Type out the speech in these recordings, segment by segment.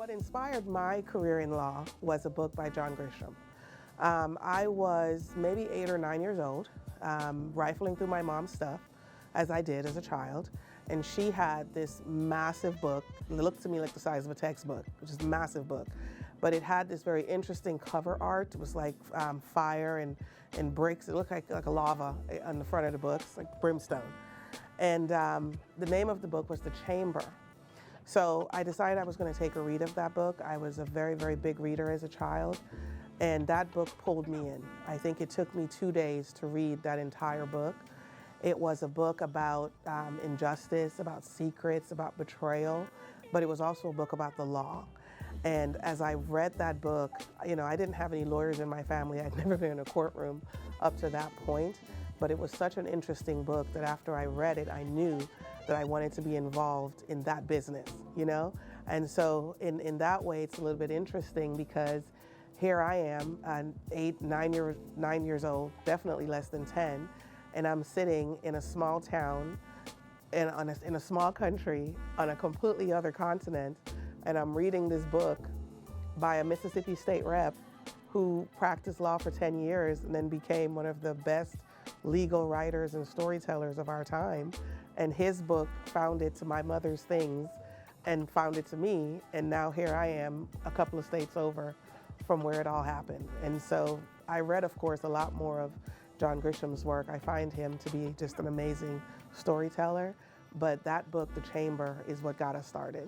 What inspired my career in law was a book by John Grisham. I was maybe 8 or 9 years old, rifling through my mom's stuff, as I did as a child, and she had this massive book. It looked to me like the size of a textbook, which is a massive book, but it had this very interesting cover art. It was like fire and bricks. It looked like a lava on the front of the book, like brimstone. And the name of the book was The Chamber. So I decided I was going to take a read of that book. I was a very, very big reader as a child, and that book pulled me in. I think it took me 2 days to read that entire book. It was a book about injustice, about secrets, about betrayal, but it was also a book about the law. And as I read that book, you know, I didn't have any lawyers in my family. I'd never been in a courtroom up to that point, but it was such an interesting book that after I read it, I knew that I wanted to be involved in that business, you know? And so in that way, it's a little bit interesting because here I am, 9 years old, definitely less than 10, and I'm sitting in a small town in a small country on a completely other continent, and I'm reading this book by a Mississippi state rep who practiced law for 10 years and then became one of the best legal writers and storytellers of our time. And his book found it to my mother's things and found it to me, and now here I am a couple of states over from where it all happened. And so I read, of course, a lot more of John Grisham's work. I find him to be just an amazing storyteller, but that book, The Chamber, is what got us started.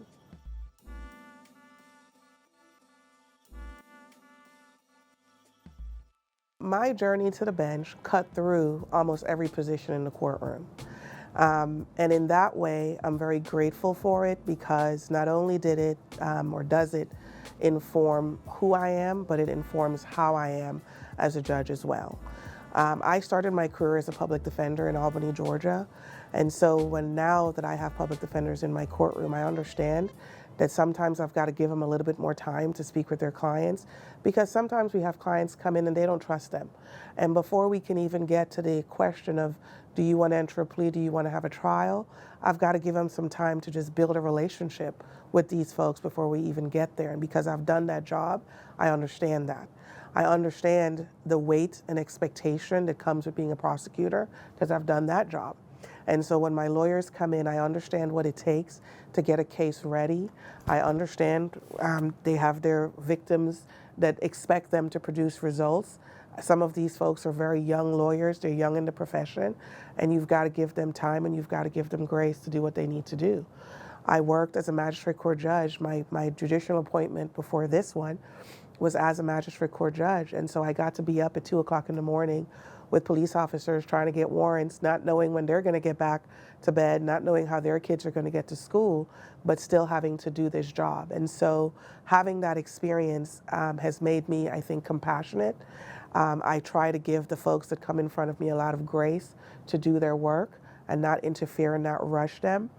My journey to the bench cut through almost every position in the courtroom. And in that way, I'm very grateful for it because not only did it or does it inform who I am, but it informs how I am as a judge as well. I started my career as a public defender in Albany, Georgia. And so now that I have public defenders in my courtroom, I understand that sometimes I've got to give them a little bit more time to speak with their clients, because sometimes we have clients come in and they don't trust them. And before we can even get to the question of, do you want to enter a plea, do you want to have a trial, I've got to give them some time to just build a relationship with these folks before we even get there. And because I've done that job, I understand that. I understand the weight and expectation that comes with being a prosecutor because I've done that job. And so when my lawyers come in, I understand what it takes to get a case ready. I understand they have their victims that expect them to produce results. Some of these folks are very young lawyers, they're young in the profession, and you've got to give them time and you've got to give them grace to do what they need to do. I worked as a magistrate court judge. My judicial appointment before this one was as a magistrate court judge, and so I got to be up at 2 o'clock in the morning with police officers trying to get warrants, not knowing when they're going to get back to bed, not knowing how their kids are going to get to school, but still having to do this job. And so having that experience has made me, I think, compassionate. I try to give the folks that come in front of me a lot of grace to do their work and not interfere and not rush them.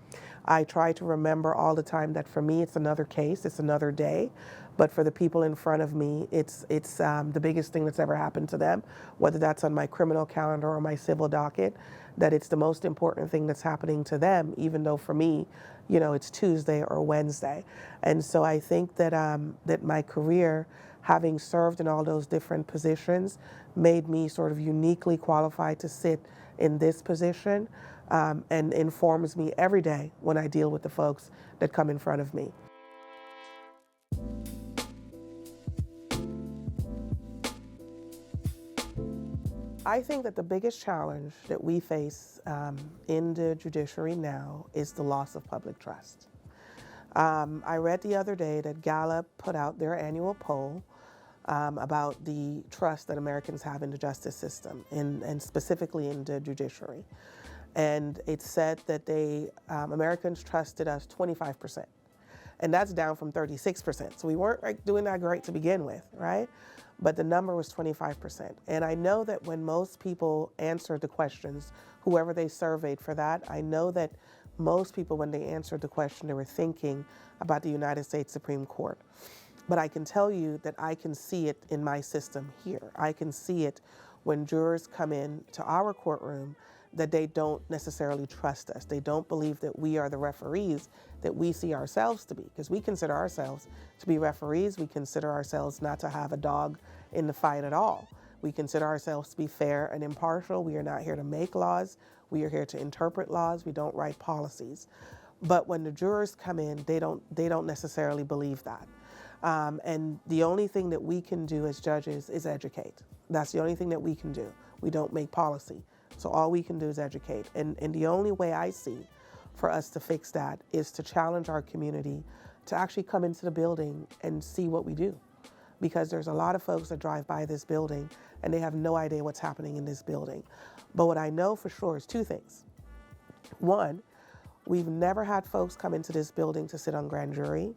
I try to remember all the time that for me, it's another case, it's another day. But for the people in front of me, it's the biggest thing that's ever happened to them, whether that's on my criminal calendar or my civil docket, that it's the most important thing that's happening to them, even though for me, you know, it's Tuesday or Wednesday. And so I think that, that my career, having served in all those different positions, made me sort of uniquely qualified to sit in this position, and informs me every day when I deal with the folks that come in front of me. I think that the biggest challenge that we face in the judiciary now is the loss of public trust. I read the other day that Gallup put out their annual poll about the trust that Americans have in the justice system, and specifically in the judiciary. And it said that Americans trusted us 25%. And that's down from 36%. So we weren't doing that great to begin with, right? But the number was 25%. And I know that when most people answered the questions, whoever they surveyed for that, I know that most people, when they answered the question, they were thinking about the United States Supreme Court. But I can tell you that I can see it in my system here. I can see it when jurors come in to our courtroom that they don't necessarily trust us. They don't believe that we are the referees that we see ourselves to be, because we consider ourselves to be referees. We consider ourselves not to have a dog in the fight at all. We consider ourselves to be fair and impartial. We are not here to make laws. We are here to interpret laws. We don't write policies. But when the jurors come in, they don't necessarily believe that. And the only thing that we can do as judges is educate. That's the only thing that we can do. We don't make policy. So all we can do is educate. And the only way I see for us to fix that is to challenge our community to actually come into the building and see what we do. Because there's a lot of folks that drive by this building and they have no idea what's happening in this building. But what I know for sure is two things. One, we've never had folks come into this building to sit on grand jury,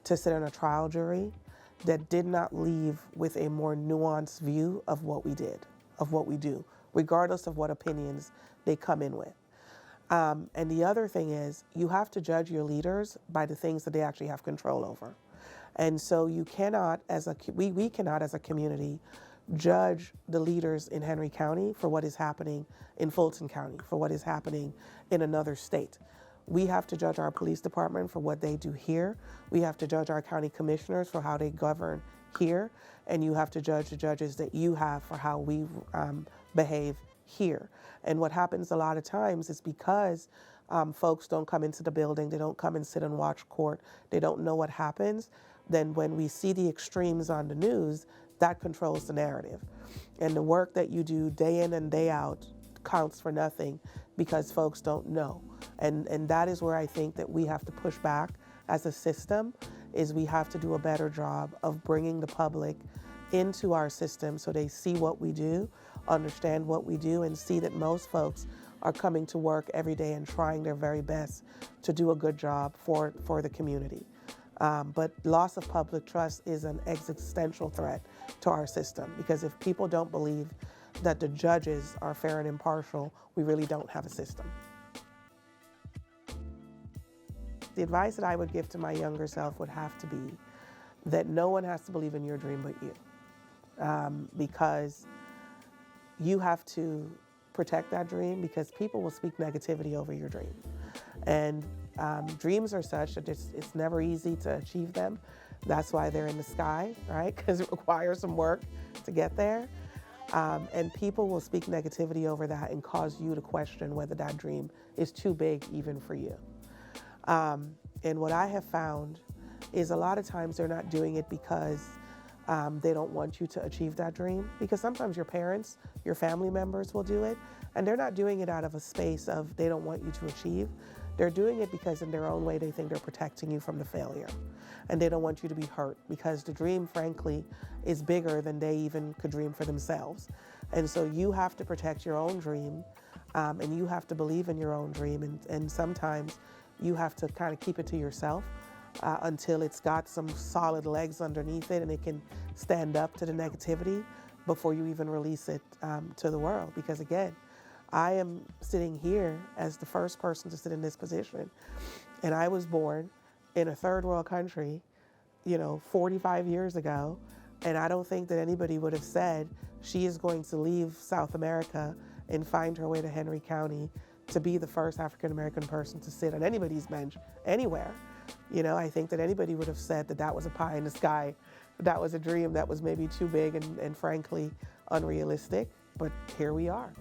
to sit on a trial jury, that did not leave with a more nuanced view of what we did, of what we do, regardless of what opinions they come in with. And the other thing is, you have to judge your leaders by the things that they actually have control over. And so you cannot, we cannot as a community, judge the leaders in Henry County for what is happening in Fulton County, for what is happening in another state. We have to judge our police department for what they do here. We have to judge our county commissioners for how they govern here. And you have to judge the judges that you have for how we behave here. And what happens a lot of times is because folks don't come into the building, they don't come and sit and watch court, they don't know what happens, then when we see the extremes on the news, that controls the narrative. And the work that you do day in and day out counts for nothing because folks don't know. And that is where I think that we have to push back as a system, is we have to do a better job of bringing the public into our system so they see what we do, understand what we do, and see that most folks are coming to work every day and trying their very best to do a good job for the community. But loss of public trust is an existential threat to our system, because if people don't believe that the judges are fair and impartial, we really don't have a system. The advice that I would give to my younger self would have to be that no one has to believe in your dream but you, because you have to protect that dream, because people will speak negativity over your dream. And dreams are such that it's never easy to achieve them. That's why they're in the sky, right? Because it requires some work to get there. And people will speak negativity over that and cause you to question whether that dream is too big even for you. And what I have found is a lot of times they're not doing it because they don't want you to achieve that dream. Because sometimes your parents, your family members will do it, and they're not doing it out of a space of they don't want you to achieve. They're doing it because in their own way they think they're protecting you from the failure. And they don't want you to be hurt, because the dream, frankly, is bigger than they even could dream for themselves. And so you have to protect your own dream, and you have to believe in your own dream. And sometimes you have to kind of keep it to yourself until it's got some solid legs underneath it and it can stand up to the negativity before you even release it to the world. Because again, I am sitting here as the first person to sit in this position, and I was born in a third world country, 45 years ago, and I don't think that anybody would have said she is going to leave South America and find her way to Henry County to be the first African-American person to sit on anybody's bench anywhere. I think that anybody would have said that that was a pie in the sky, that was a dream that was maybe too big and frankly unrealistic, but here we are.